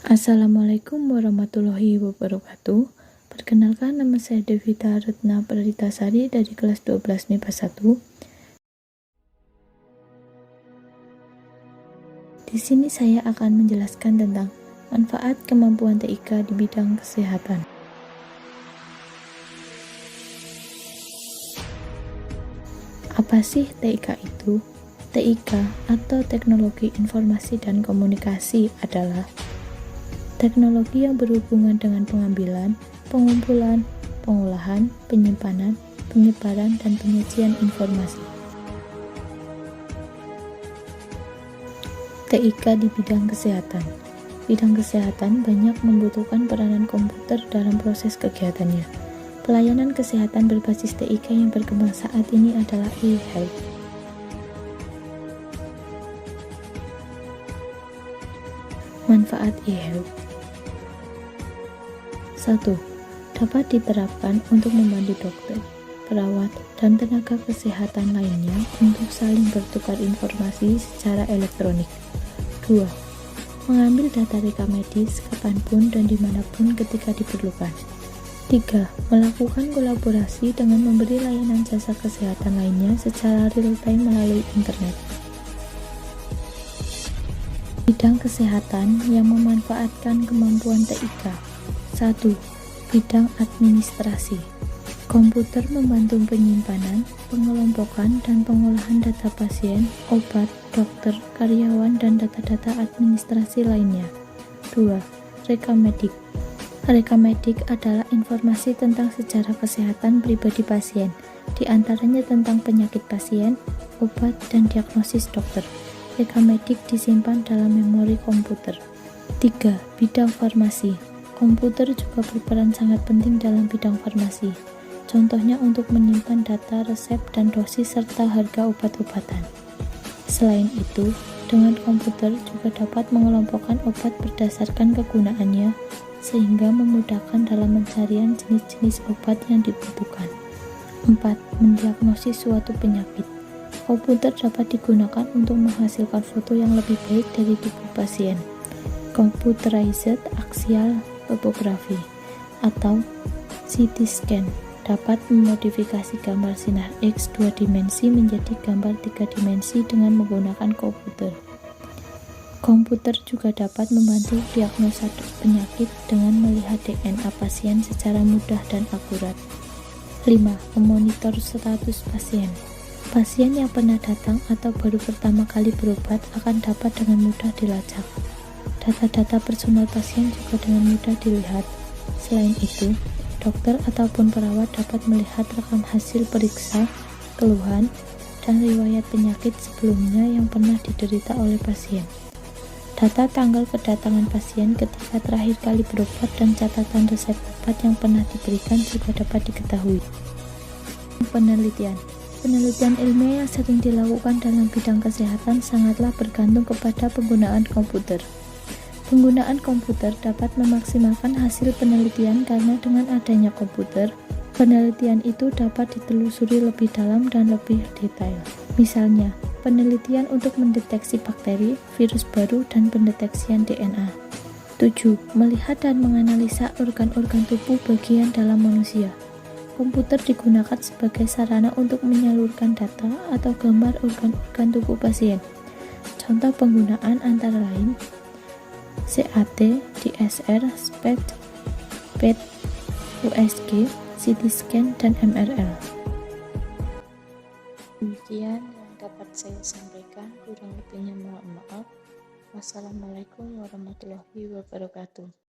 Assalamualaikum warahmatullahi wabarakatuh. Perkenalkan, nama saya Devita Retna Praditasari dari kelas 12 MIPA 1. Di sini saya akan menjelaskan tentang manfaat kemampuan TIK di bidang kesehatan. Apa sih TIK itu? TIK atau Teknologi Informasi dan Komunikasi adalah teknologi yang berhubungan dengan pengambilan, pengumpulan, pengolahan, penyimpanan, penyebaran, dan penyajian informasi. TIK di bidang kesehatan. Bidang kesehatan banyak membutuhkan peranan komputer dalam proses kegiatannya. Pelayanan kesehatan berbasis TIK yang berkembang saat ini adalah e-health. Manfaat e-health. 1. Dapat diterapkan untuk membantu dokter, perawat, dan tenaga kesehatan lainnya untuk saling bertukar informasi secara elektronik. 2. Mengambil data rekam medis kapanpun dan dimanapun ketika diperlukan. 3. Melakukan kolaborasi dengan memberi layanan jasa kesehatan lainnya secara real-time melalui internet. Bidang kesehatan yang memanfaatkan kemampuan TIK. 1. Bidang administrasi. Komputer membantu penyimpanan, pengelompokan, dan pengolahan data pasien, obat, dokter, karyawan, dan data-data administrasi lainnya. 2. Rekam medik. Rekam medik adalah informasi tentang sejarah kesehatan pribadi pasien, di antaranya tentang penyakit pasien, obat, dan diagnosis dokter. Rekam medik disimpan dalam memori komputer. 3. Bidang farmasi. Komputer juga berperan sangat penting dalam bidang farmasi. Contohnya untuk menyimpan data resep dan dosis serta harga obat-obatan. Selain itu, dengan komputer juga dapat mengelompokkan obat berdasarkan kegunaannya, sehingga memudahkan dalam pencarian jenis-jenis obat yang dibutuhkan. 4. Mendiagnosis suatu penyakit. Komputer dapat digunakan untuk menghasilkan foto yang lebih baik dari tubuh pasien. Computerized axial topography atau CT scan dapat memodifikasi gambar sinar X 2 dimensi menjadi gambar 3 dimensi dengan menggunakan komputer. Komputer juga dapat membantu diagnosa penyakit dengan melihat DNA pasien secara mudah dan akurat. 5. Memonitor status pasien. Pasien yang pernah datang atau baru pertama kali berobat akan dapat dengan mudah dilacak. Data-data personal pasien juga dengan mudah dilihat. Selain itu, dokter ataupun perawat dapat melihat rekam hasil periksa, keluhan, dan riwayat penyakit sebelumnya yang pernah diderita oleh pasien. Data tanggal kedatangan pasien ketika terakhir kali berobat dan catatan resep obat yang pernah diberikan juga dapat diketahui. Penelitian. Penelitian ilmiah yang sering dilakukan dalam bidang kesehatan sangatlah bergantung kepada penggunaan komputer. Penggunaan komputer dapat memaksimalkan hasil penelitian karena dengan adanya komputer, penelitian itu dapat ditelusuri lebih dalam dan lebih detail. Misalnya, penelitian untuk mendeteksi bakteri, virus baru, dan pendeteksian DNA. 7. Melihat dan menganalisa organ-organ tubuh bagian dalam manusia. Komputer digunakan sebagai sarana untuk menyalurkan data atau gambar organ-organ tubuh pasien. Contoh penggunaan antara lain CAT, DSR, SPECT, PET, USG, CT scan, dan MRL. Demikian yang dapat saya sampaikan, kurang lebihnya mohon maaf. Wassalamualaikum warahmatullahi wabarakatuh.